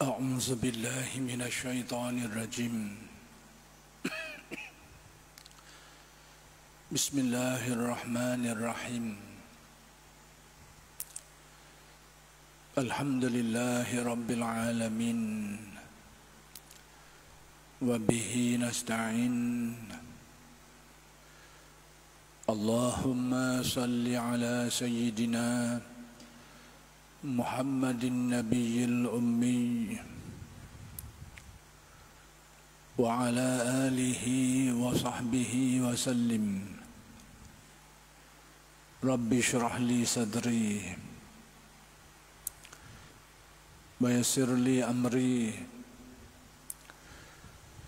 أعوذ بالله من الشيطان الرجيم بسم الله الرحمن الرحيم الحمد لله رب العالمين وبه نستعين اللهم صل على سيدنا محمد النبي الأمي وعلى آله وصحبه وسلم رب اشرح لي صدري ويسر لي أمري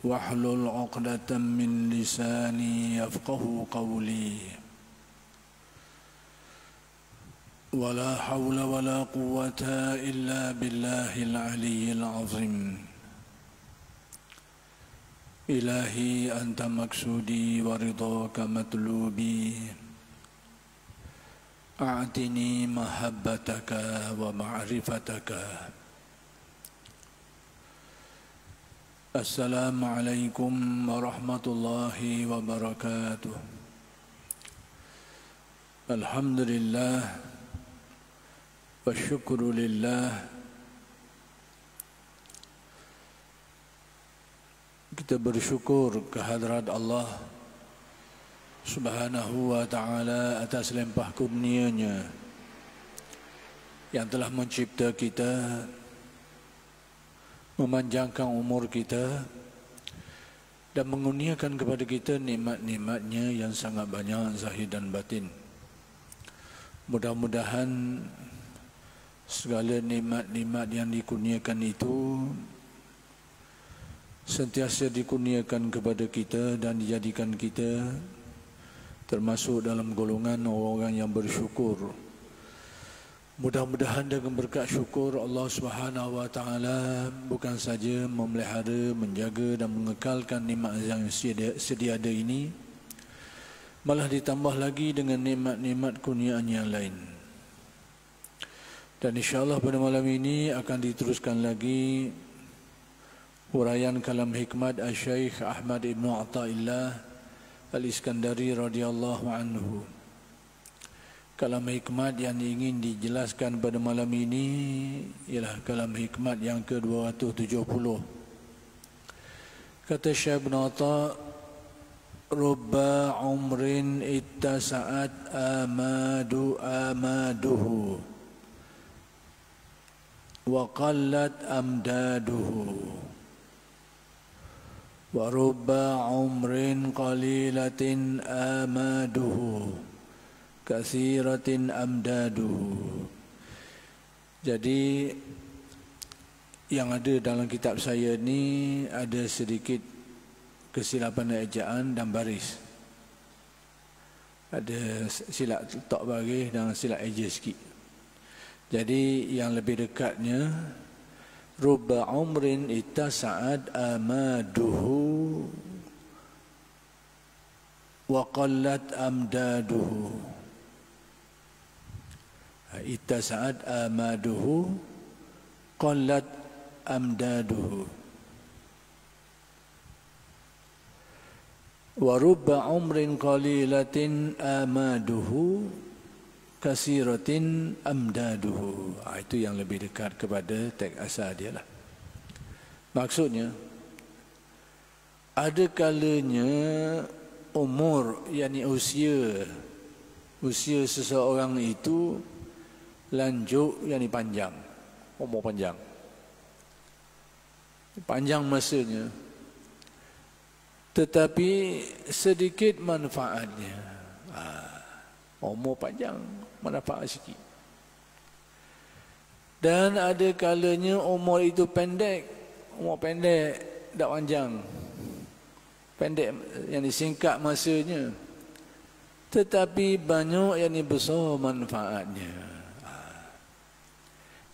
واحلل عقدة من لساني يفقه قولي ولا حول ولا قوة إلا بالله العلي العظيم إلهي أنت مقصودي ورضاك مطلوبي أعطني محبتك ومعرفتك السلام عليكم ورحمة الله وبركاته الحمد لله والشكر لله. Kita bersyukur kehadrat Allah Subhanahu wa ta'ala atas limpah kurnia-Nya yang telah mencipta kita, memanjangkan umur kita dan mengurniakan kepada kita nikmat-nikmat-Nya yang sangat banyak zahir dan batin. Mudah-mudahan segala nikmat-nikmat yang dikurniakan itu sentiasa dikurniakan kepada kita dan dijadikan kita termasuk dalam golongan orang-orang yang bersyukur. Mudah-mudahan dengan berkat syukur Allah Subhanahu wa ta'ala bukan saja memelihara, menjaga dan mengekalkan nikmat yang sedia ada ini, malah ditambah lagi dengan nikmat-nikmat kurniaan yang lain. Dan insyaAllah pada malam ini akan diteruskan lagi huraian kalam hikmat Al-Syeikh Ahmad Ibn Atta'illah Al-Iskandari radhiyallahu anhu. Kalam hikmat yang ingin dijelaskan pada malam ini ialah kalam hikmat yang ke-270. Kata Syekh Ibn Atta', Rubba umrin ittasa'at amaduhu wa qallat amdaduhu wa rubba umrin qalilatin amaduhu katsiratin amdaduhu. Jadi yang ada dalam kitab saya ni ada sedikit kesilapan ejaan dan baris. Ada silap letak baris dan silap eja sikit. Jadi yang lebih dekatnya rubba umrin ittasa'at amaduhu wa qallat amdaduhu. Ittasa'at amaduhu qallat amdaduhu. Wa rubba umrin qalilatin amaduhu kasiratin amdaduhu. Itu yang lebih dekat kepada teks asal dia lah. Maksudnya ada kalanya umur, yakni usia seseorang itu lanjut, yakni panjang, umur panjang masanya, tetapi sedikit manfaatnya. Umur panjang, manfaat sikit. Dan ada kalanya umur itu pendek, tak panjang. Pendek yang disingkat masanya, tetapi banyak yang besar manfaatnya.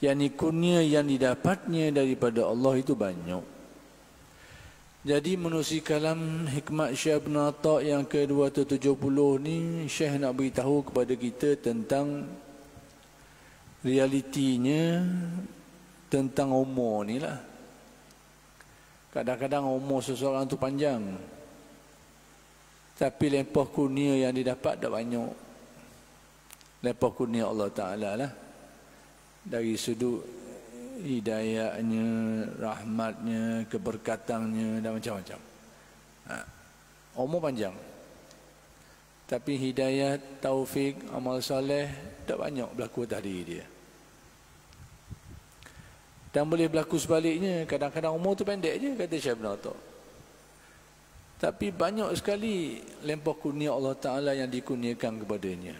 Yang kurnia yang didapatnya daripada Allah itu banyak. Jadi menerusi kalam hikmat Syekh Ibn Atta' yang ke-270 ni, Syekh nak beritahu kepada kita tentang realitinya tentang umur ni lah. Kadang-kadang umur seseorang tu panjang, tapi lempah kurnia yang didapat tak banyak. Lempah kurnia Allah Ta'ala lah, dari sudut hidayahnya, rahmatnya, keberkatannya dan macam-macam. Umur panjang, tapi hidayah, taufik, amal soleh tak banyak berlaku atas diri dia. Dan boleh berlaku sebaliknya, kadang-kadang umur tu pendek je, kata Syekh Ibn Atta. Tapi banyak sekali lempah kurnia Allah Ta'ala yang dikurniakan kepadanya.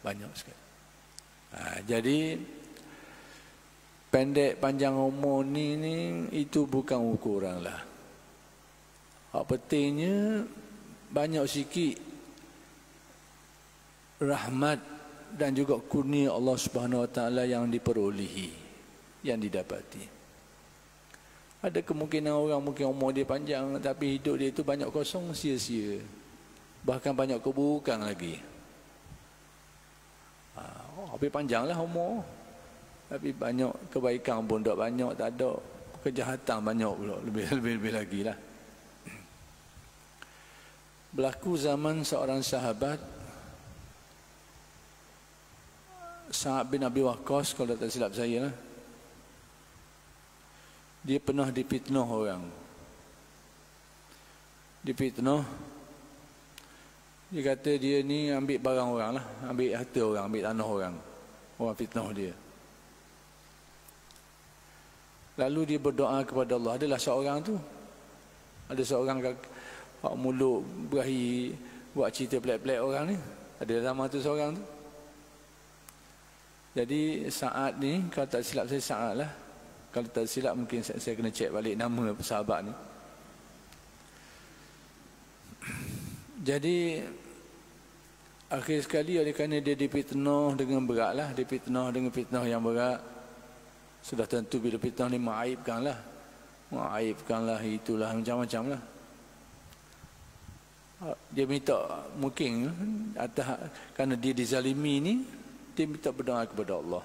Banyak sekali. Jadi pendek panjang umur ni itu bukan ukuran lah. Hak pentingnya banyak sikit rahmat dan juga kurnia Allah Subhanahu Wa Ta'ala yang diperolehi, yang didapati. Ada kemungkinan orang mungkin umur dia panjang, tapi hidup dia itu banyak kosong, sia-sia. Bahkan banyak keburukan lagi. Habis panjanglah umur, tapi banyak kebaikan pun tak banyak, tak ada. Kejahatan banyak pula, lebih lagi lah. Berlaku zaman seorang sahabat, Sa'ad bin Abi Waqqas, kalau tak silap saya lah, dia pernah difitnah orang. Difitnah. Dia kata dia ni ambil barang orang lah, ambil harta orang, ambil tanah orang. Orang fitnah dia. Lalu dia berdoa kepada Allah. Adalah seorang tu, ada seorang mulut berahi buat cerita pelik-pelik orang ni. Ada zaman tu seorang tu. Jadi Sa'ad ni, kalau tak silap saya Sa'ad lah, kalau tak silap mungkin saya kena cek balik nama sahabat ni. Jadi akhir sekali oleh kerana dia difitnah dengan berat lah, difitnah dengan fitnah yang berat. Sudah tentu bila fitnah ni mengaibkanlah, itulah macam-macam lah. Dia minta, mungkin atas kerana dia dizalimi ni, dia minta berdoa kepada Allah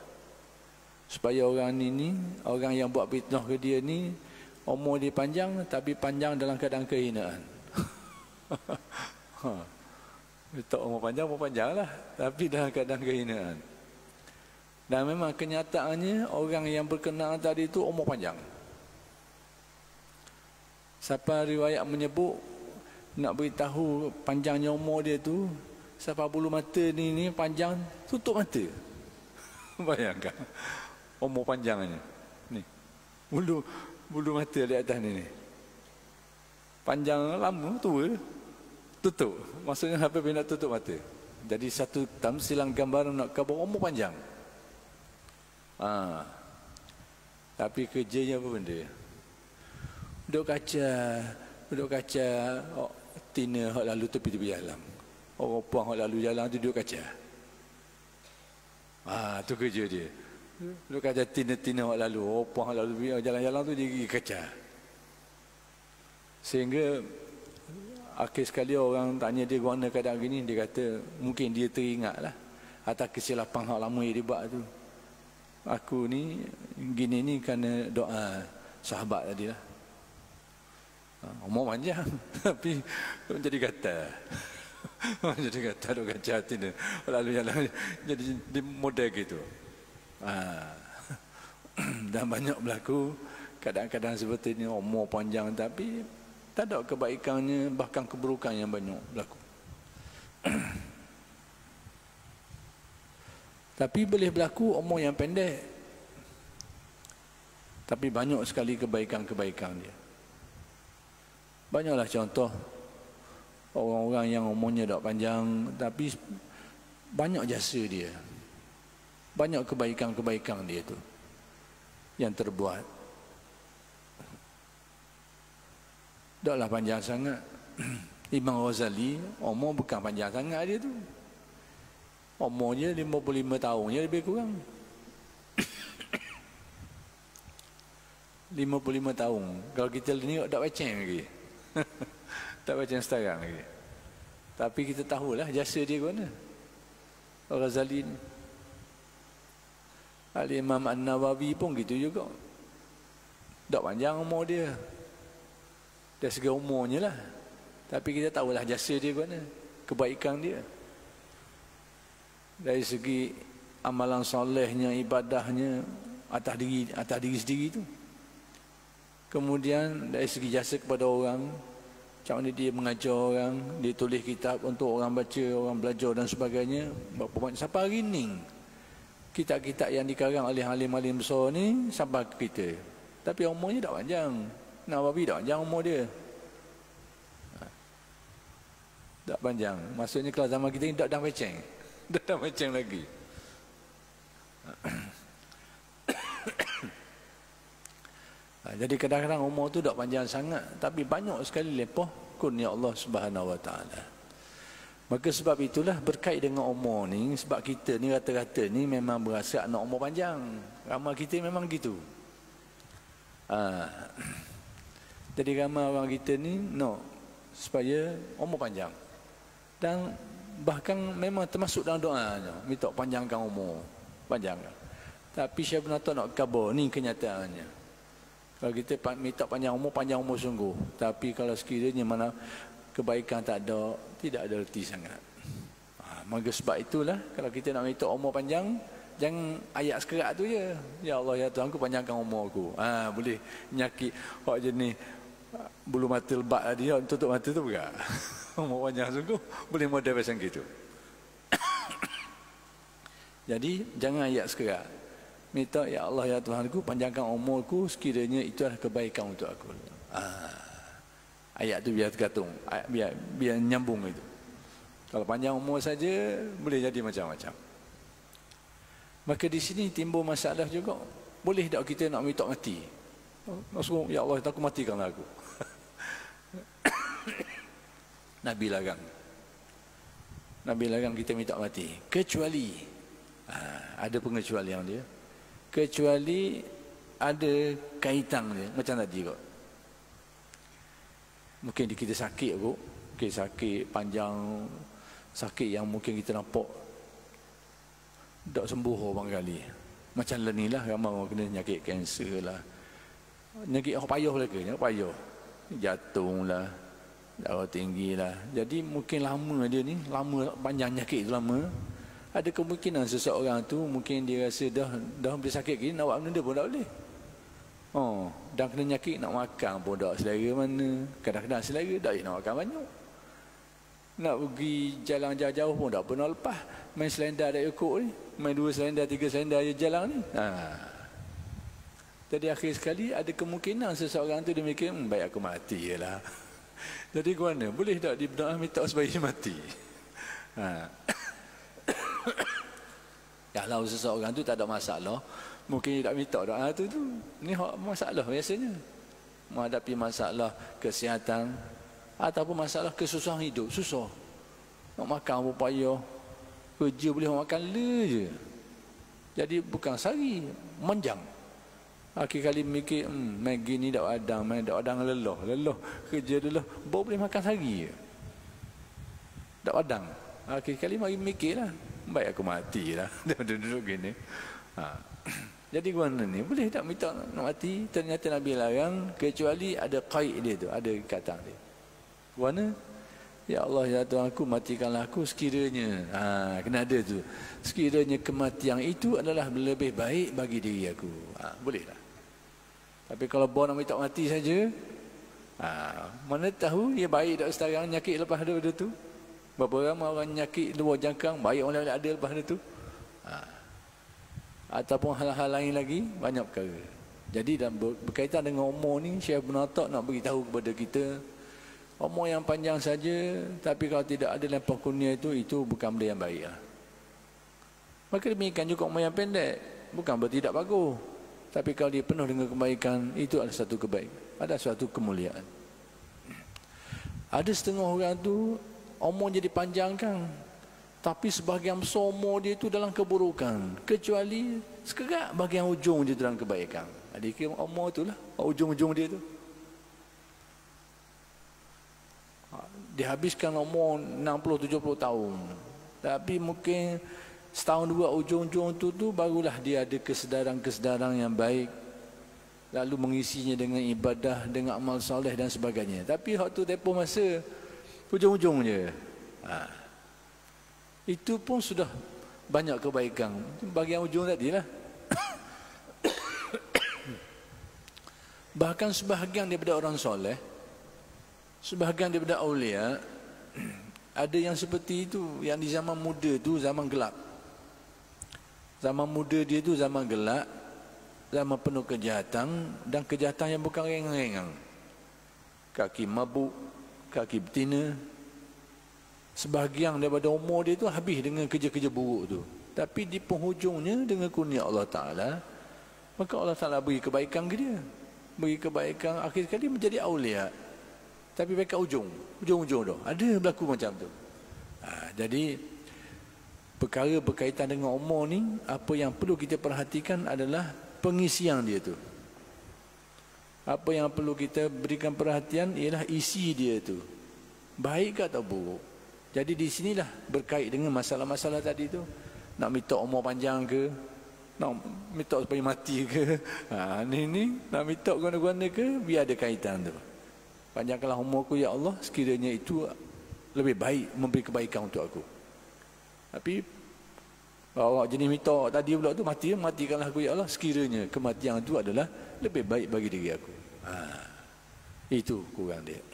supaya orang ni, orang yang buat fitnah ke dia ni, umur dia panjang, tapi panjang dalam keadaan kehinaan. Minta umur panjang lah, tapi dalam keadaan kehinaan. Dan memang kenyataannya orang yang berkenaan tadi itu umur panjang. Siapa riwayat menyebut, nak beritahu panjangnya umur dia tu, siapa bulu mata ni panjang, tutup mata. Bayangkan umur panjangnya ni, bulu mata di atas ni panjang lama, tua, tutup. Maksudnya habis nak tutup mata. Jadi satu tamsilan gambaran nak khabar umur panjang. Tapi kerjanya apa benda? Duduk kaca tina hak lalu tepi-tepi jalan. Orang puang hak lalu jalan tu duduk kaca. Tu kerja dia. Duduk kaca tina-tina hak lalu. Orang puang hak lalu jalan-jalan tu dia pergi kaca. Sehingga akhir sekali orang tanya dia guna keadaan gini, dia kata mungkin dia teringatlah atas kesilapan hak lama yang dia buat tu. Aku ni gini ni kerana doa sahabat tadi lah. Umur panjang tapi jadi kata jadi kata duk kaca tina lalu jalan jadi di model gitu. Dan banyak berlaku kadang-kadang seperti ini, umur panjang tapi tak ada kebaikannya, bahkan keburukan yang banyak berlaku. Tapi boleh berlaku umur yang pendek, tapi banyak sekali kebaikan-kebaikan dia. Banyaklah contoh orang-orang yang umurnya tak panjang, tapi banyak jasa dia, banyak kebaikan-kebaikan dia tu yang terbuat. Taklah panjang sangat. Imam Ghazali umur bukan panjang sangat dia tu. Umurnya 55 tahun je lebih kurang. 55 tahun. Kalau kita ni tak baca lagi. Tak baca sekarang lagi. Tapi kita tahulah jasa dia ke mana. Al-Ghazali ni. Al-Imam An-Nawawi pun gitu juga. Tak panjang umur dia. Dari segi umurnya lah. Tapi kita tahulah jasa dia ke mana, kebaikan dia. Dari segi amalan solehnya, ibadahnya atas diri sendiri tu. Kemudian dari segi jasa kepada orang, macam mana dia mengajar orang, dia tulis kitab untuk orang baca, orang belajar dan sebagainya. Berapa banyak sampai hari ni kitab-kitab yang dikarang oleh alim-alim besar ni sampai ke kita. Tapi umurnya tak panjang. Nawawi tak panjang umur dia. Tak panjang. Maksudnya kalau zaman kita ni dah macam. Dah macam lagi. Jadi kadang-kadang umur tu tak panjang sangat, tapi banyak sekali lepas kurnia Allah Subhanahu Wa Taala. Maka sebab itulah berkait dengan umur ni, sebab kita ni rata-rata ni memang berasa nak umur panjang. Ramai kita memang gitu. Jadi ramai orang kita ni nak supaya umur panjang. Dan bahkan memang termasuk dalam doanya, minta panjangkan umur, panjangkan. Tapi Syekh Ibn Atta nak khabar, ni kenyataannya. Kalau kita minta panjang umur sungguh. Tapi kalau sekiranya mana kebaikan tak ada, tidak ada erti sangat. Maka sebab itulah, kalau kita nak minta umur panjang, jangan ayat sekerat tu je. Ya Allah, ya Tuhan, aku panjangkan umurku. Boleh nyakit hak jenis bulu mata lebat tadi, tutup mata tu bukan. Umur panjang sungguh, boleh model macam gitu. Jadi, jangan ayat sekerat. Minta, ya Allah, ya Tuhanku, panjangkan umurku, sekiranya itu adalah kebaikan untuk aku. Ayat tu biar tergantung, biar nyambung itu. Kalau panjang umur saja, boleh jadi macam-macam. Maka di sini timbul masalah juga. Boleh tak kita nak minta mati? Maksudnya, ya Allah, aku matikanlah aku. Nabi larang kita minta mati. Kecuali, ada pengecualian dia. Kecuali ada kaitan dia, macam tadi kot. Mungkin kita sakit kot, sakit panjang, sakit yang mungkin kita nampak tak sembuh orang kali. Macam ni lah, ramai orang kena nyakit kanser lah, nyakit orang payah lagi, payah, jantung lah, darah tinggi lah. Jadi mungkin lama dia ni, lama panjang nyakit tu lama. Ada kemungkinan seseorang tu mungkin dia rasa dah boleh sakit gini, nak buat benda pun tak boleh. Dan kena nyakit, nak makan pun tak selera mana. Kadang-kadang selera, tak nak makan banyak. Nak pergi jalan jauh-jauh pun tak pernah lepas. Main selendar tak ikut ni. Main 2 selendar, 3 selendar je jalan ni. Jadi akhir sekali ada kemungkinan seseorang tu dia mikir, baik aku mati je lah. Jadi ke mana? Boleh tak dia minta supaya mati? Kalau seseorang tu tak ada masalah, mungkin dia tak minta doa tu. Ni masalah biasanya. Menghadapi masalah kesihatan ataupun masalah kesusahan hidup, susah. Nak makan pun payah. Kerja boleh makan je. Jadi bukan sehari, manjang. Akhir kali mikir, Maggi ni tak adang lelah. Kerja lelah, baru boleh makan sehari je. Tak adang. Akhir kali mari mikirlah, baik aku matilah. Dia duduk gini. Jadi gimana ni? Boleh tak minta nak mati? Ternyata Nabi larang, kecuali ada qaid dia tu, ada kata dia. Gimana? Ya Allah, ya Tuhan aku, matikanlah aku sekiranya. Kena ada tu. Sekiranya kematian itu adalah lebih baik bagi diri aku. Boleh tak? Tapi kalau bawa nak minta mati saja, mana tahu dia baik tak sekarang nyakit lepas daripada tu. Berapa ramai orang nyakit luar jangkang, baik orang lain ada lepas itu. Ataupun hal-hal lain lagi, banyak perkara. Jadi dalam berkaitan dengan umur ni, Syekh Ibn Atta nak beritahu kepada kita, umur yang panjang saja, tapi kalau tidak ada lampau kurnia itu bukan benda yang baik. Maka demikian juga umur yang pendek, bukan berarti tidak bagus. Tapi kalau dia penuh dengan kebaikan, itu adalah satu kebaikan, ada suatu kemuliaan. Ada setengah orang tu umur jadi panjangkan, tapi sebahagian besar umur dia itu dalam keburukan, kecuali sekerat bahagian ujung dia dalam kebaikan. Adik umur itulah ujung-ujung dia tu. Dihabiskan umur 60-70 tahun, tapi mungkin setahun dua ujung-ujung tu barulah dia ada kesedaran-kesedaran yang baik. lalu mengisinya dengan ibadah, dengan amal soleh dan sebagainya. Tapi waktu tempoh masa hujung-hujung je. Itu pun sudah banyak kebaikan. Bahagian ujung tadi lah. Bahkan sebahagian daripada orang soleh, sebahagian daripada awliya, ada yang seperti itu, yang di zaman muda tu zaman gelap. Zaman muda dia tu zaman gelap, zaman penuh kejahatan, dan kejahatan yang bukan ringan-ringan. Kaki mabuk, kaki betina. Sebahagian daripada umur dia tu habis dengan kerja-kerja buruk tu. Tapi di penghujungnya dengan kurnia Allah Ta'ala, maka Allah Ta'ala beri kebaikan ke dia. Beri kebaikan, akhir sekali menjadi awliya. Tapi mereka ujung-ujung tu ada berlaku macam tu. Jadi perkara berkaitan dengan umur ni, apa yang perlu kita perhatikan adalah pengisian dia tu. Apa yang perlu kita berikan perhatian ialah isi dia tu, baik ke atau buruk. Jadi di sinilah berkait dengan masalah-masalah tadi tu. Nak minta umur panjang ke, nak minta supaya mati ke, ni nak minta guna-guna ke, biar ada kaitan tu. Panjangkanlah umurku ya Allah, sekiranya itu lebih baik, memberi kebaikan untuk aku. Tapi awak jenis minta tadi pula tu, matikanlah aku ya Allah, sekiranya kematian itu adalah lebih baik bagi diri aku. Itu kurang dia.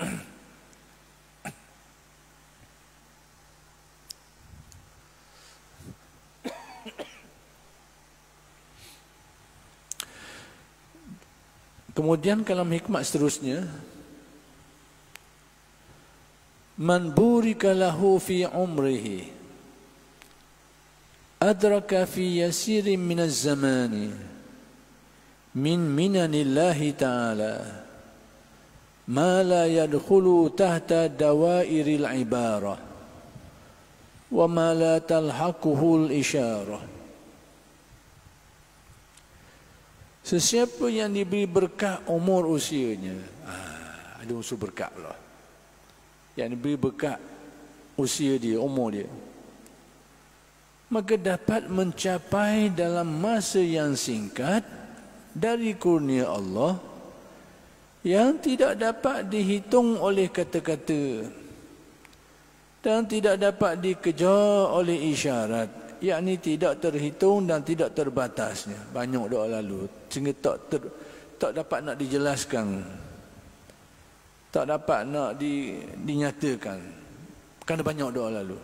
Kemudian kalam hikmat seterusnya, man burika lahu fi umrihi adraka fi yasirin min az-zamani min minanillahi ta'ala ma la yadkhulu tahta dawairil ibarah wa ma la talhaquhu al-isyarah. Sesiapa yang diberi berkah umur usianya, ada unsur berkah pula. Yang diberi berkah usia dia, umur dia, maka dapat mencapai dalam masa yang singkat dari kurnia Allah yang tidak dapat dihitung oleh kata-kata dan tidak dapat dikejar oleh isyarat, yakni tidak terhitung dan tidak terbatasnya. Banyak doa lalu sehingga tak dapat nak dijelaskan, tak dapat nak dinyatakan kerana banyak doa lalu.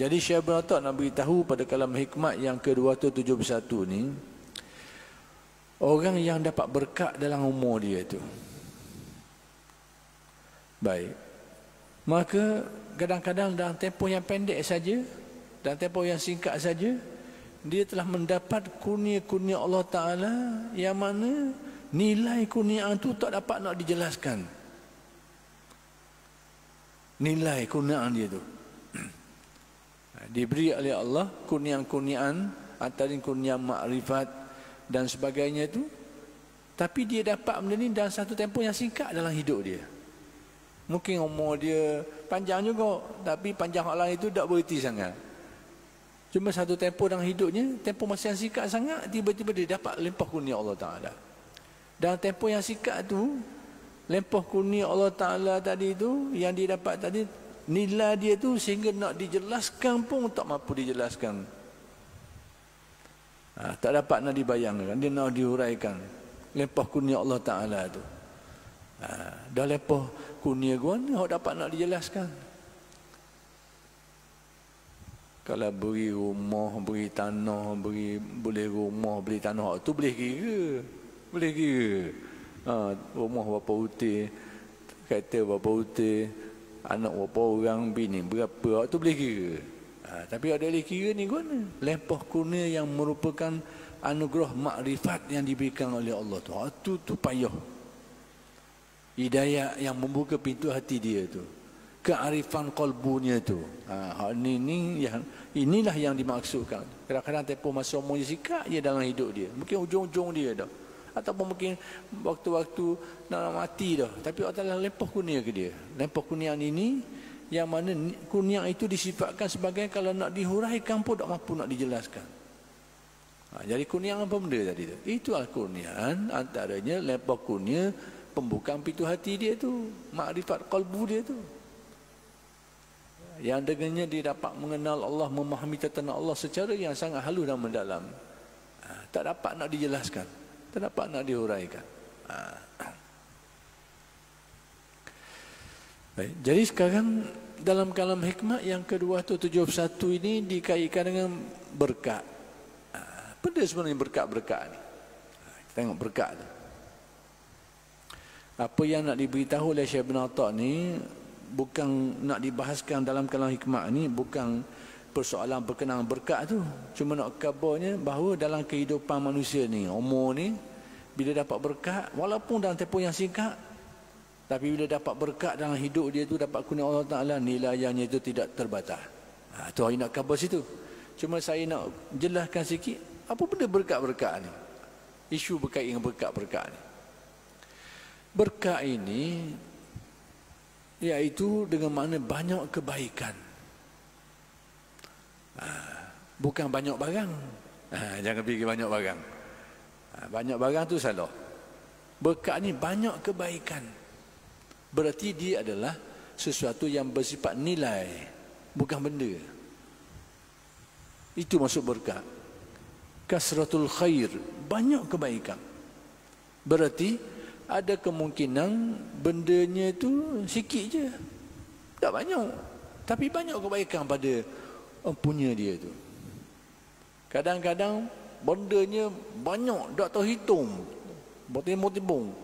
Jadi Syekh Ibn Atta' nak beritahu pada kalam hikmat yang ke-271 ni, orang yang dapat berkat dalam umur dia tu, baik, maka kadang-kadang dalam tempoh yang pendek saja, dalam tempoh yang singkat saja, dia telah mendapat kurnia-kurnia Allah Ta'ala yang mana nilai kurniaan itu tak dapat nak dijelaskan. Nilai kurniaan dia tu diberi oleh Allah, kurniaan-kurniaan antara kurnia makrifat dan sebagainya itu, tapi dia dapat benda ni dalam satu tempoh yang singkat dalam hidup dia. Mungkin umur dia panjang juga, tapi panjang hak lain itu tak bererti sangat. Cuma satu tempoh dalam hidupnya, tempoh masa yang singkat sangat, tiba-tiba dia dapat limpah kurnia Allah Ta'ala. Dalam tempoh yang singkat tu, limpah kurnia Allah Ta'ala tadi tu, yang dia dapat tadi, nilai dia tu sehingga nak dijelaskan pun tak mampu dijelaskan. Tak dapat nak dibayangkan, dia nak diuraikan. Limpah kurnia Allah Ta'ala tu. Dah limpah kurnia gua ni, dapat nak dijelaskan. Kalau beri rumah, beri tanah, boleh rumah, beli tanah, tu boleh kira. Boleh kira. Rumah berapa utir, kereta berapa utir, anak berapa orang, bini berapa, tu boleh kira. Tapi ada boleh kira ni guna. Limpah kurnia yang merupakan anugerah makrifat yang diberikan oleh Allah tu. Tu payah. Hidayah yang membuka pintu hati dia tu. Kearifan qalbunya tu. Inilah yang dimaksudkan. Kadang-kadang tempoh masa umurnya singkat dia dalam hidup dia. Mungkin ujung-ujung dia dah. Ataupun mungkin waktu-waktu nak mati dah. Tapi Allah Ta'ala limpah kurnia ke dia. Limpah kurnia ini, yang mana kurnia itu disifatkan sebagai kalau nak dihuraikan pun tak mampu nak dijelaskan. Jadi kurniaan apa benda tadi tu? Itulah kurniaan, antaranya lepas kurnia pembukaan pintu hati dia tu, makrifat qalbu dia tu. Yang dengannya dia dapat mengenal Allah, memahami tentang Allah secara yang sangat halus dan mendalam. Tak dapat nak dijelaskan, tak dapat nak dihuraikan. Baik. Jadi sekarang dalam kalam hikmah yang ke-271 ini dikaitkan dengan berkat. Benda sebenarnya berkat-berkat ni. Kita tengok berkat tu. Apa yang nak diberitahu oleh Syekh Ibn Atta' ni bukan nak dibahaskan dalam kalam hikmah ni, bukan persoalan berkenaan berkat tu. Cuma nak kabarnya bahawa dalam kehidupan manusia ni, umur ni, bila dapat berkat, walaupun dalam tempoh yang singkat, tapi bila dapat berkat dalam hidup dia tu, dapat kurnia Allah Ta'ala, nilainya itu tidak terbatas. Tu hari nak khabar situ. Cuma saya nak jelaskan sikit, apa benda berkat-berkat ni? Isu berkait dengan berkat-berkat ni. Berkat ini, iaitu dengan makna banyak kebaikan. Bukan banyak barang. Jangan fikir banyak barang. Banyak barang tu salah. Berkat ni banyak kebaikan. Berarti dia adalah sesuatu yang bersifat nilai, bukan benda. Itu maksud berkat. Kasratul khair, banyak kebaikan. Berarti ada kemungkinan bendanya itu sikit je, tak banyak, tapi banyak kebaikan pada empunya dia tu. Kadang-kadang bendanya banyak, tak terhitung, bertimbung-timbung,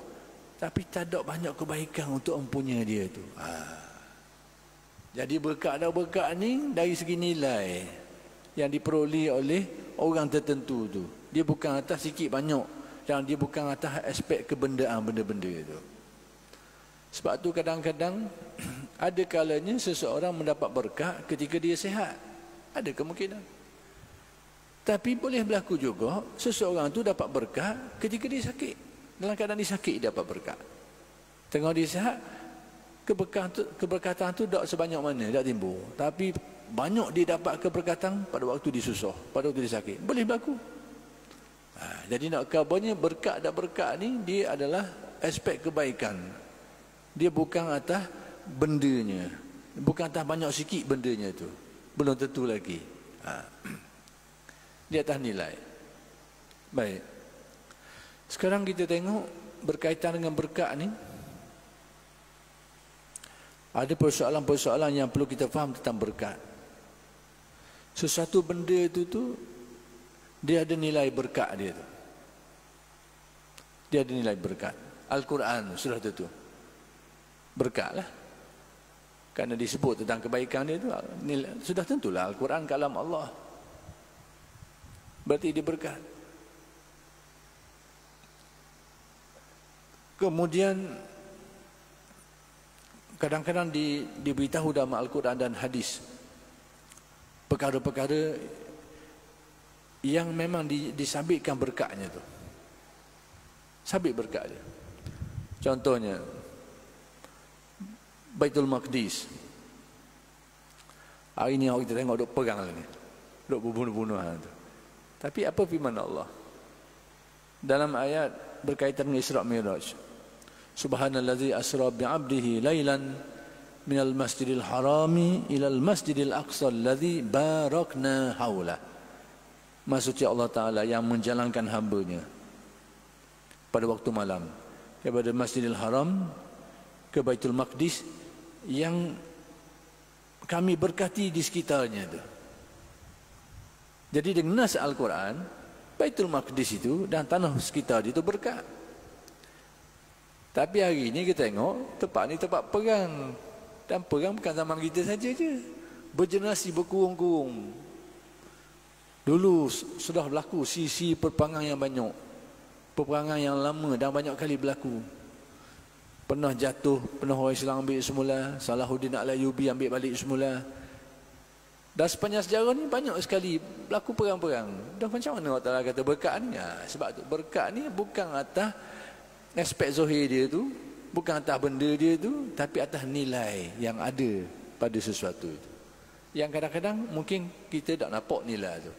tapi tak ada banyak kebaikan untuk empunya dia tu. Jadi berkat ni dari segi nilai yang diperoleh oleh orang tertentu tu, dia bukan atas sikit banyak, dan dia bukan atas aspek kebendaan benda-benda itu. Sebab tu kadang-kadang ada kalanya seseorang mendapat berkat ketika dia sihat. Ada kemungkinan. Tapi boleh berlaku juga seseorang tu dapat berkat ketika dia sakit. Dalam keadaan dia sakit dia dapat berkat. Tengah dia sihat, keberkatan tu tak sebanyak mana, tak timbul. Tapi banyak dia dapat keberkatan pada waktu dia susah, pada waktu dia sakit. Boleh berlaku. Jadi nak kabarnya berkat dan berkat ni dia adalah aspek kebaikan. Dia bukan atas bendanya, bukan atas banyak sikit bendanya tu, belum tentu lagi. Dia atas nilai. Baik. Sekarang kita tengok berkaitan dengan berkat ni, ada persoalan-persoalan yang perlu kita faham tentang berkat. Sesuatu benda itu tu dia ada nilai berkat dia tu. Dia ada nilai berkat. Al-Quran sudah tentu berkat lah. Kerana disebut tentang kebaikan dia tu, sudah tentulah Al-Quran kalam Allah. Berarti dia berkat. Kemudian kadang-kadang diberitahu dalam Al-Quran dan hadis perkara-perkara yang memang disabitkan berkatnya tu. Sabit berkat dia. Contohnya Baitul Maqdis. Hari ni kita tengok duk perang ni, duk berbunuh-bunuhan tu. Tapi apa firman Allah dalam ayat berkaitan dengan Isra Mi'raj? Subhanallazi asra bi'abdihi lailan minal masjidil harami ilal masjidil aqsa alladzi barakna haula. Maksudnya Allah Ta'ala yang menjalankan hambanya pada waktu malam daripada Masjidil Haram ke Baitul Maqdis yang kami berkati di sekitarnya itu. Jadi dengan nas Al-Quran, Baitul Maqdis itu dan tanah sekitar itu berkat. Tapi hari ini kita tengok tempat ni tempat perang. Dan perang bukan zaman kita saja je, bergenerasi berkurung-kurung. Dulu sudah berlaku sisi perperangan yang banyak, peperangan yang lama dan banyak kali berlaku. Pernah jatuh, pernah orang Islam ambil semula, Salahuddin Al-Ayyubi ambil balik semula. Dan sepanjang sejarah ni banyak sekali berlaku perang-perang. Dan macam mana Allah Ta'ala kata berkat ni? Sebab tu berkat ni bukan atas aspek zahir dia tu, bukan atas benda dia tu, tapi atas nilai yang ada pada sesuatu itu. Yang kadang-kadang mungkin kita tak nampak nilai tu.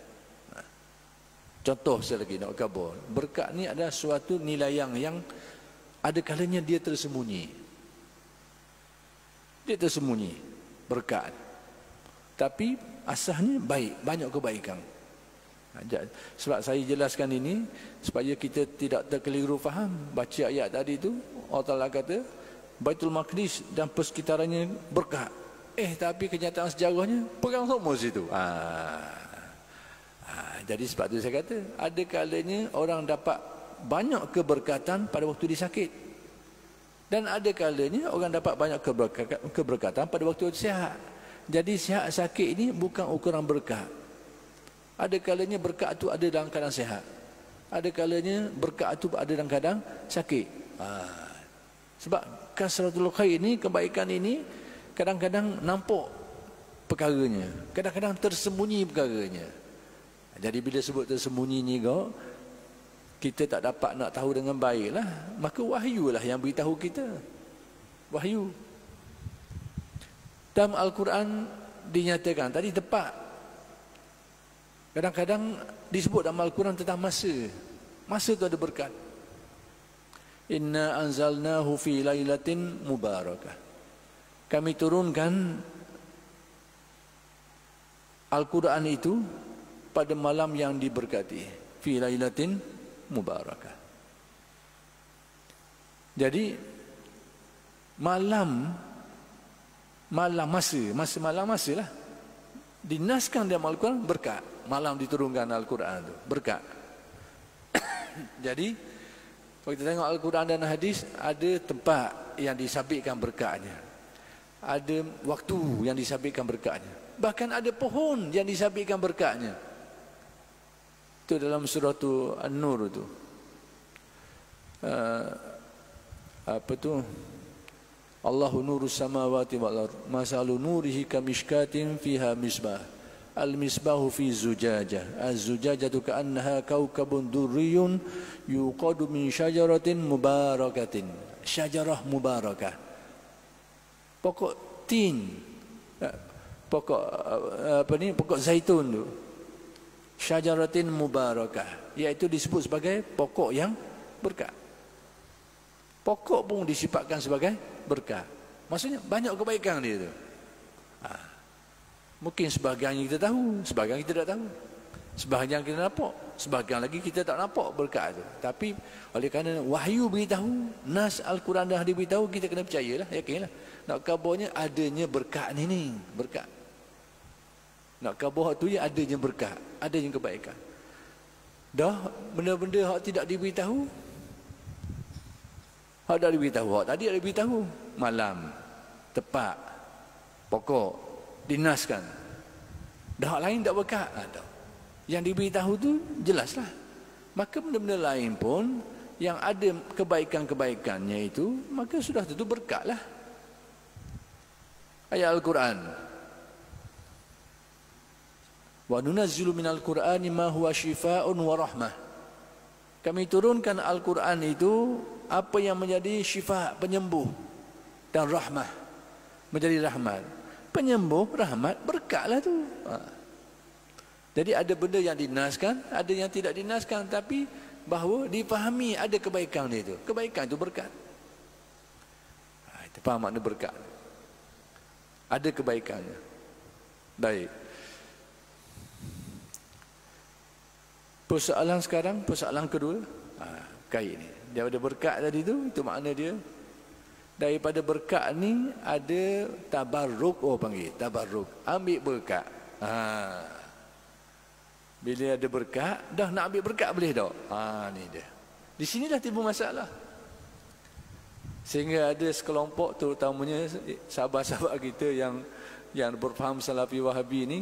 Contoh saya lagi nak kabur. Berkat ni adalah suatu nilai yang ada kalanya dia tersembunyi. Dia tersembunyi berkat. Tapi asasnya baik, banyak kebaikan. Sebab saya jelaskan ini supaya kita tidak terkeliru faham. Baca ayat tadi itu Allah Ta'ala kata Baitul Maqdis dan persekitarannya berkat. Tapi kenyataan sejarahnya perang semua situ. Jadi sebab itu saya kata ada kalanya orang dapat banyak keberkatan pada waktu dia sakit. Dan ada kalanya orang dapat banyak keberkatan pada waktu dia sihat. Jadi sihat sakit ini bukan ukuran berkat. Ada kalanya berkat itu ada dalam keadaan sihat. Ada kalanya berkat itu ada dalam keadaan sakit. Sebab kasratul khair ini, kebaikan ini kadang-kadang nampak perkaranya, kadang-kadang tersembunyi perkaranya. Jadi bila sebut tersembunyi ni kita tak dapat nak tahu dengan baiklah, maka wahyu lah yang beritahu kita. Wahyu. Dalam Al-Quran dinyatakan tadi tepat. Kadang-kadang disebut dalam Al-Quran tentang masa. Masa tu ada berkat. Inna anzalnahu fi lailatin mubarakah. Kami turunkan Al-Quran itu pada malam yang diberkati. Fi lailatin mubarakah. Jadi malam masa lah dinaskan dalam Al-Quran berkat. Malam diturunkan Al-Quran itu berkat. Jadi kalau kita tengok Al-Quran dan hadis, ada tempat yang disabitkan berkatnya, ada waktu yang disabitkan berkatnya, bahkan ada pohon yang disabitkan berkatnya. Itu dalam surah An-Nur itu. Apa tu? Allahu nurus samawati wal ard, masalu nurihi kamishkatin fiha misbah. Al-misbahu fi zujajah. Az-zujajatu ka'annaha kaukabun durriyun yuqadu min syajaratin mubarakatin. Syajarah mubarakah. Pokok tin. Pokok pokok zaitun tu. Syajaratin mubarakah, iaitu disebut sebagai pokok yang berkat. Pokok pun disifatkan sebagai berkat. Maksudnya banyak kebaikan dia tu. Mungkin sebahagian kita tahu, sebahagian kita tak tahu. Sebahagian kita nampak, sebahagian lagi kita tak nampak berkat itu. Tapi oleh kerana wahyu beritahu, nas Al-Quran dah diberitahu, kita kena percayalah, yakinlah. Nak kabarnya adanya berkat ni, berkat. Nak kabar tu ya adanya berkat, adanya kebaikan. Dah benda-benda hak tidak diberitahu, hak dah diberitahu, hak tadi ada diberitahu. Malam, tepat, pokok, dinaskan. Dah hak lain tak berkat. Yang diberitahu tu jelaslah. Maka benda-benda lain pun yang ada kebaikan-kebaikannya itu, maka sudah tentu berkatlah. Ayat Al-Quran. Wa nunazzilu minal Qur'ani ma huwa syifaa'un wa rahmah. Kami turunkan Al-Quran itu apa yang menjadi syifa', penyembuh, dan rahmah, menjadi rahmat. Penyembuh, rahmat, berkatlah tu. Jadi ada benda yang dinaskan, ada yang tidak dinaskan, tapi bahawa dipahami ada kebaikan dia itu. Kebaikan itu berkat. Itu faham makna berkat. Ada kebaikannya. Baik. Persoalan sekarang, persoalan kedua, kait ni. Daripada berkat tadi itu makna dia. Daripada berkat ni ada tabarruk, panggil tabarruk, ambil berkat. Bila ada berkat, dah nak ambil berkat boleh tak? Ni dia. Di sinilah timbul masalah. Sehingga ada sekelompok, terutamanya sahabat-sahabat kita yang berfaham Salafi Wahabi ni,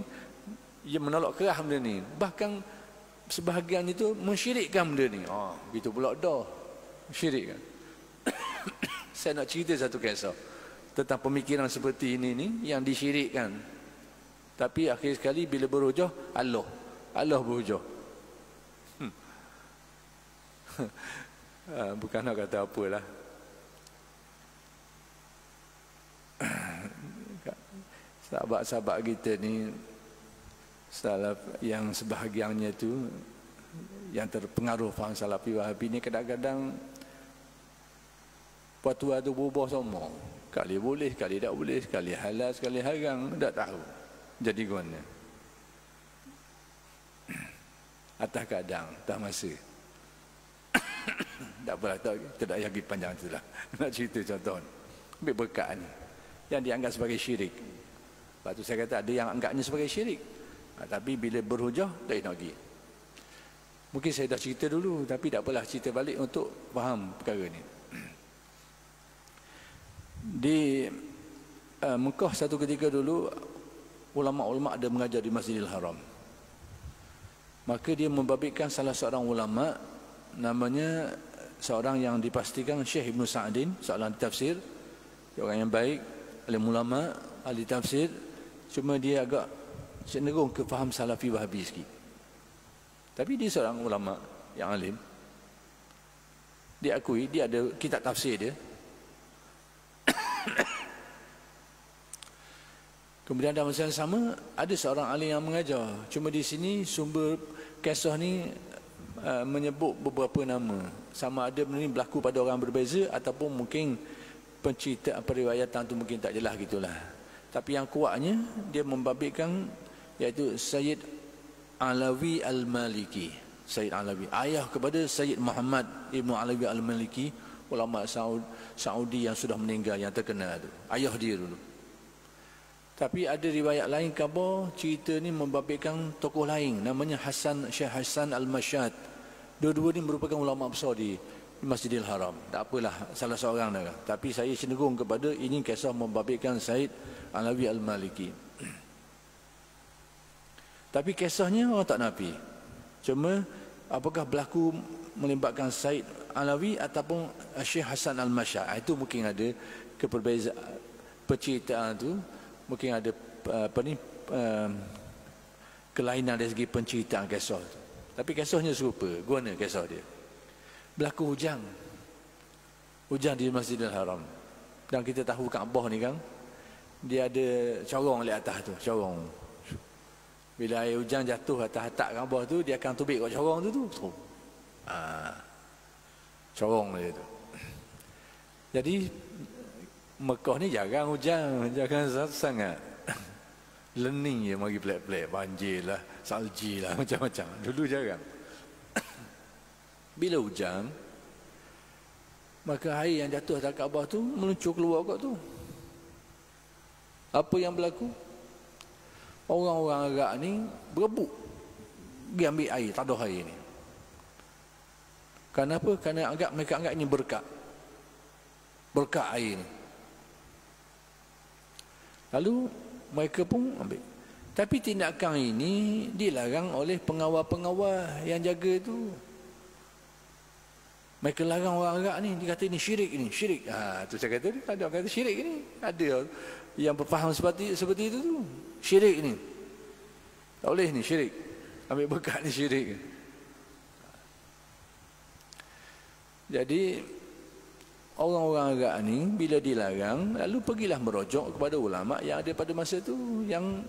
ia menolak kerah benda ni. Bahkan sebahagian itu mensyirikkan benda ni. Begitu pula dah syirikkan. Saya nak cerita satu kisah tentang pemikiran seperti ini yang disyirikkan. Tapi akhir sekali bila berhujah, Allah berhujah. Bukan nak kata apalah. Sahabat-sahabat kita ni salaf yang sebahagiannya tu yang terpengaruh faham Salafi Wahabi ni kadang-kadang fatwa tu berubah semua. Kali boleh, kali tak boleh, sekali halal, sekali haram, tak tahu. Jadi guna. Atas keadaan, atas masa. Tak apalah, tidak lagi panjang tu lah. Nak cerita contoh. Ambil berkat ni. Yang dianggap sebagai syirik. Lepas tu saya kata ada yang anggapnya sebagai syirik. Tapi bila berhujah, tak nak pergi. Mungkin saya dah cerita dulu, tapi tak apalah cerita balik untuk faham perkara ni. Di Mekah satu ketika dulu, ulama-ulama ada mengajar di Masjidil Haram. Maka dia membabitkan salah seorang ulama, namanya seorang yang dipastikan Syekh Ibn Sa'din, seorang tafsir, orang yang baik, alim ulama, ahli tafsir, cuma dia agak cenderung ke faham Salafi Wahabi sikit. Tapi dia seorang ulama yang alim. Dia akui dia ada kitab tafsir dia. Kemudian dalam masa yang sama ada seorang alim yang mengajar. Cuma di sini sumber kisah ni menyebut beberapa nama. Sama ada benda ni berlaku pada orang berbeza ataupun mungkin pencerita periwayatan tu mungkin tak jelas gitulah. Tapi yang kuatnya dia membabitkan iaitu Sayyid Alawi Al-Maliki. Sayyid Alawi, ayah kepada Sayyid Muhammad Ibn Alawi Al-Maliki, ulama Saudi yang sudah meninggal, yang terkenal tu. Ayah dia dulu. Tapi ada riwayat lain khabar cerita ni membabitkan tokoh lain namanya Syekh Hasan Al-Mashhad. Dua-dua ni merupakan ulama besar di Masjidil Haram. Tak apalah, salah seorang dah. Tapi saya cenderung kepada ini kisah membabitkan Sayyid Alawi Al-Maliki. Tapi kisahnya orang tak nafi. Cuma apakah berlaku melibatkan Sayyid Alawi ataupun Syekh Hasan Al-Mashhad, itu mungkin ada keperbezaan penceritaan tu. Mungkin ada kelainan dari segi penceritaan kisah tu. Tapi kisahnya serupa, guna kisah dia. Berlaku hujan. Hujan di Masjidil Haram. Dan kita tahu Kaabah ni kan, dia ada corong di atas tu, corong. Bila air hujan jatuh atas atap Kaabah tu, dia akan tubik kat corong tu. Corong dia tu. Jadi Mekah ni jarang hujan, jarang sangat. Lening je mari pelik-pelik, banjir lah, salji lah, macam-macam. Dulu jarang. Bila hujan, maka air yang jatuh atas Kaabah tu meluncur keluar kat tu. Apa yang berlaku? Orang-orang Arab ni berebut pergi ambil air, tadah air ni. Kenapa? Kerana mereka anggap ini berkat. Berkat air ni. Lalu mereka pun ambil. Tapi tindakan ini dilarang oleh pengawal-pengawal yang jaga tu. Mereka larang orang Arab ni, dia kata ini syirik ni, syirik. Tu saya kata, ada orang kata syirik ni. Ada yang berfaham seperti itu tu. Syirik ni. Tak boleh ni syirik. Ambil berkat ni syirik. Jadi orang-orang Arab ni bila dilarang, lalu pergilah merujuk kepada ulama yang ada pada masa tu, yang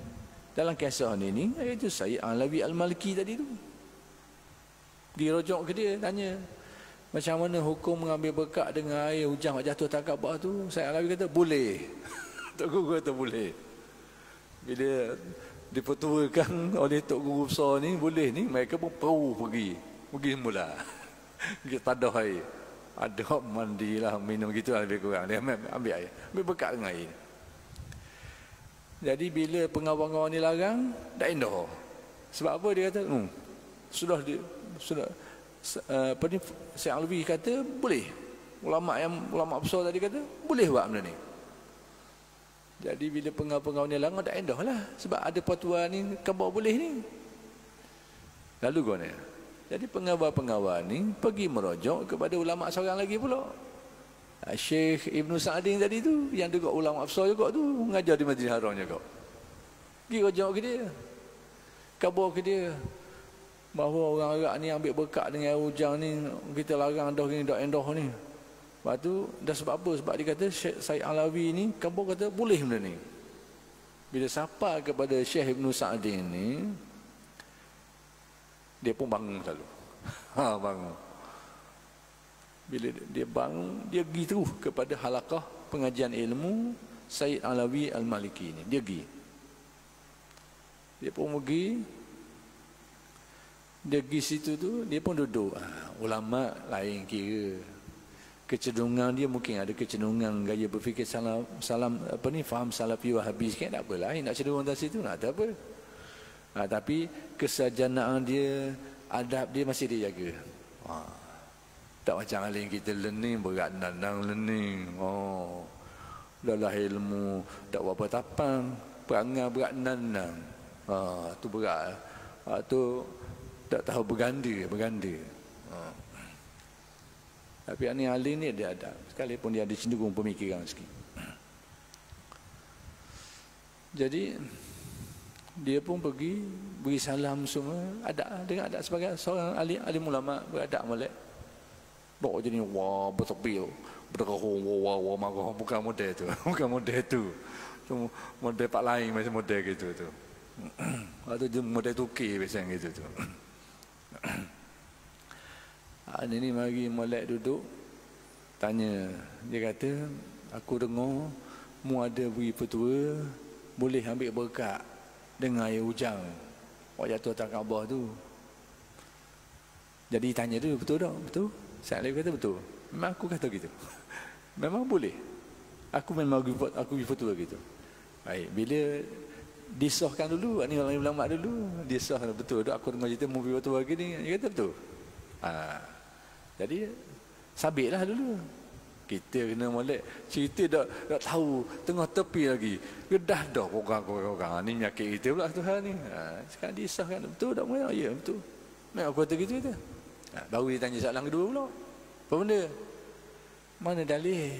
dalam kisah ni iaitu Sayyid Alawi Al-Maliki tadi tu. Dirujuk ke dia, tanya macam mana hukum mengambil berkat dengan air hujan jatuh atas Kaabah tu. Sayyid Alawi kata boleh. Tok Guru kata boleh. Bila dipertuakan oleh Tok Guru besar ni boleh ni, mereka pun pergi semula. Pergi tadah air. Ada mandilah, minum gitu lebih kurang. Dia ambil air, ambil berkat dengan air. Jadi bila pengawal-pengawal ni larang, tak endah. Sebab apa dia kata? Sudah Syekh Alwi kata boleh. Ulama besar tadi kata boleh buat benda ni. Jadi bila pengawal-pengawal ni larang, tak endah lah. Sebab ada fatwa ni khabar boleh ni. Lalu guna. Jadi pengawal-pengawal ni pergi merujuk kepada ulama seorang lagi pula. Syekh Ibn Sa'din tadi tu, yang juga ulama besar juga tu, mengajar di Masjidil Haram juga. Pergi rujuk ke dia. Khabar ke dia bahawa orang Arab ni ambil berkat dengan air hujan ni, kita larang dah ni, dah endah ni. Lepas tu dah sebab apa? Sebab dia kata Syekh Said Alawi ni khabar kata boleh benda ni. Bila sapa kepada Syekh Ibn Sa'din ni, dia pun bangun selalu. Bangun. Bila dia bangun, dia pergi terus kepada halaqah pengajian ilmu Said Alawi Al-Maliki ni. Dia pergi. Dia pun pergi. Dia pergi situ tu, dia pun duduk. Ulama lain kira. Kecenderungan dia mungkin ada kecenderungan gaya berfikir faham salafi wahabi sikit, tak apalah. Nak cenderung atas situ nak tak apa. Tapi kesajanaan dia, adab dia masih dia jaga. Tak macam alim kita learning, berat nandang learning. Dalam ilmu, tak berapa tapang, perangai berat nandang. Tu berat. Tu tak tahu berganda. Tapi ni alim ni dia ada. Sekalipun dia ada cenderung pemikiran sikit. Jadi dia pun pergi beri salam semua, dengan adab sebagai seorang alim ulama beradab molek. Bawa jadi wah bertepil, berderahung wah marah, bukan model tu. Bukan model tu. Tu model pak lain macam model gitu tu. Atau model Turki biasanya gitu tu. Ini mari molek duduk tanya. Dia kata, aku dengar mu ada beri petua boleh ambil berkat dengan air hujan waktu jatuh atas Kaabah tu. Jadi tanya tu, betul tak? Betul? Saya kata betul. Memang aku kata gitu. Memang boleh. Aku memang aku beri petua gitu. Baik, bila disahkan dulu, ni orang ulama dulu, disah betul tak aku dengar cerita mu beri petua gini. Dia kata betul. Jadi sabitlah dulu. Kita kena molek cerita tak tahu tengah tepi lagi. Gedah dah orang ni nyakit kita pula Tuhan ni. Sekarang disahkan betul tak mu? Ya betul. Memang aku kata gitu kata. Baru dia tanya soalan kedua pula. Apa benda? Mana dalil?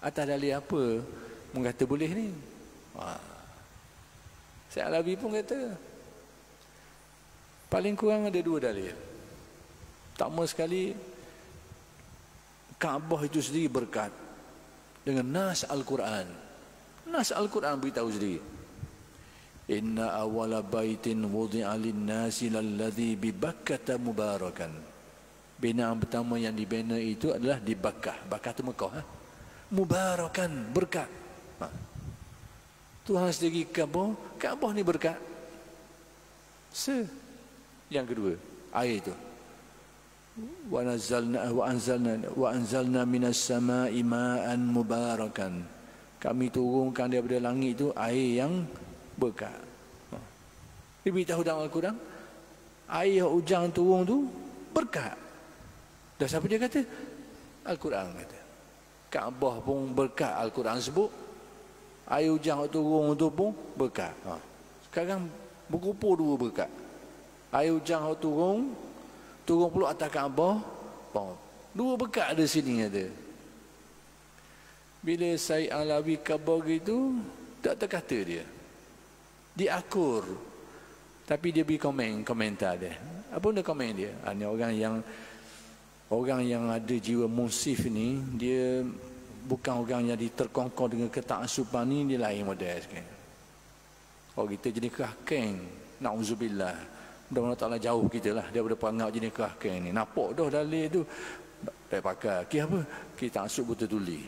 Atas dalil apa mengata boleh ni? Syekh Alawi pun kata paling kurang ada dua dalil. Pertama sekali, Kaabah itu sendiri berkat dengan nas Al-Quran. Nas Al-Quran beritahu sendiri. Inna awala baitin wudi'a lin-nasi lalladhi bi Bakkah mubarakan. Binaan pertama yang dibina itu adalah di Bakkah. Bakkah itu Mekah. Mubarakan, berkat. Tuhan sendiri Kaabah ni berkat. Yang kedua, air itu. Wa anzalna minas sama'i ma'an mubarakan. Kami turunkan daripada langit itu air yang berkat. Dia beritahu dalam Al-Quran, air hujan turun tu berkat. Dan siapa dia kata? Al-Quran kata. Kaabah pun berkat, Al-Quran sebut. Air hujan turun tu pun berkat. Sekarang berkumpul dua berkat. Air hujan turun pula atas Kaabah. Dua berkat ada sini ada. Bila Said Alawi khabar gitu, tak terkata dia. Diakur. Tapi dia beri komentar dia. Apa benda komen dia? Ini orang yang ada jiwa munsif ni, dia bukan orang yang terkongkong dengan ketaksupan ni, dia lain model sikit. Kalau kita jadi kerahkeng, na'udzubillah. Mudah-mudahan Allah Ta'ala jauh kita lah daripada perangai jenis kerahkeng ni. Nampak dah dalil tu tak pakai. Apa? Kita taksub betul tuli.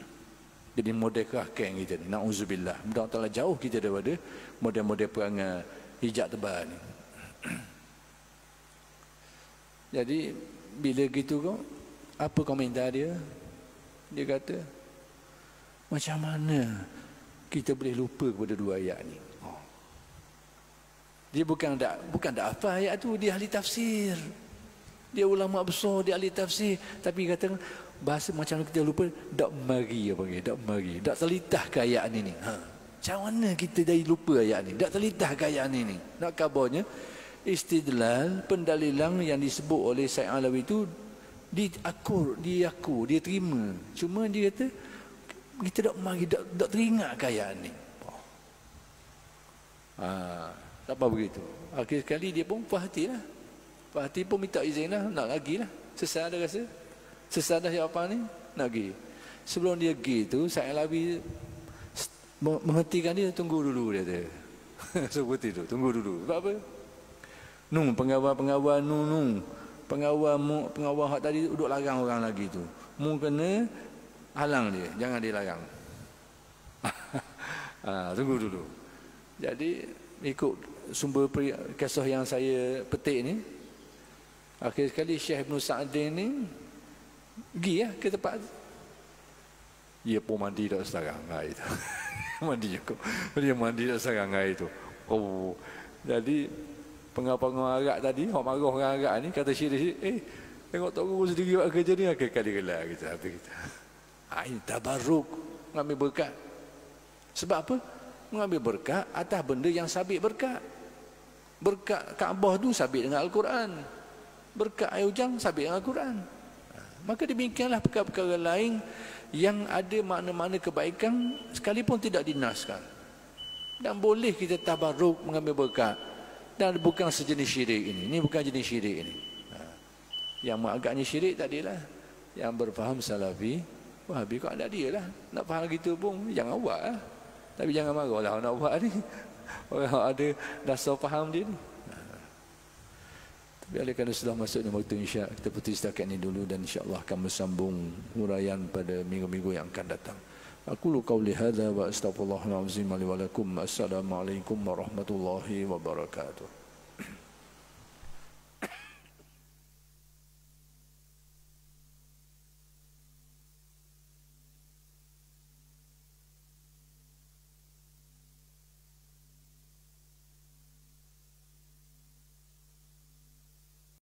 Jadi model kerahkeng kita ni. Na'udzubillah. Mudah-mudahan Allah Ta'ala jauh kita daripada model-model perangai hijab tebal ni. Jadi bila gitu kau, apa komentar dia? Dia kata, macam mana kita boleh lupa kepada dua ayat ni? Dia bukan tak hafal ayat tu, dia ahli tafsir. Dia ulama besar, dia ahli tafsir, tapi kata bahasa macam mana kita lupa, dak mari apa ke? Dak mari. Dak terlitah ke ayat ni ni. Macam mana kita jadi lupa ayat ni? Dak terlitah ke ayat ni ni. Nak kabarnya istidlal, pendalilan yang disebut oleh Said Alawi itu diakur, dia terima. Cuma dia kata kita dak mari, dak teringat ke ayat ni. Tak apa begitu. Akhir sekali dia pun puas hati lah. Puas hati pun minta izin lah. Nak lagi lah. Sesat dah rasa. Sesat dah jawapan ni. Nak pergi. Sebelum dia pergi tu, Said Alawi menghentikan dia. Tunggu dulu dia kata. Seperti tu. Tunggu dulu. Sebab apa? Nung pengawal pengawal hak tadi duduk larang orang lagi tu. Mu kena halang dia, jangan dia larang. Tunggu dulu. Jadi ikut sumber kisah yang saya petik ni, akhir sekali Syekh Ibn Sa'din ni pergi ke tempat. Dia pun mandi tak sekarang itu. Mandi juga. Dia mandi tak sekarang itu. Oh, jadi pengawal Arab tadi, orang marah orang Arab ni kata Syekh, tengok tak guru sendiri buat kerja ni, akhir kali gelak kita. Ini tabarruk, mengambil berkat. Sebab apa? Mengambil berkat atas benda yang sabit berkat. Berkat Kaabah tu sabit dengan Al-Quran. Berkat air hujan sabit dengan Al-Quran. Maka demikianlah perkara-perkara lain yang ada makna-makna kebaikan sekalipun tidak dinaskan. Dan boleh kita tabarruk mengambil berkat. Dan bukan sejenis syirik ini. Ini bukan jenis syirik ini. Yang agaknya syirik tadilah. Yang berfaham salafi, Wahabi kok ada dia lah. Nak faham gitu pun jangan buat lah. Tapi jangan marah lah nak buat ni. Orang ada dasar faham dia ni. Tapi oleh kerana sudah masuknya waktu isyak, kita berhenti setakat ini dulu dan insya-Allah akan bersambung huraian pada minggu-minggu yang akan datang. Aqulu qawli hadza wa astaghfirullahal azim li wa lakum. Assalamualaikum warahmatullahi wabarakatuh.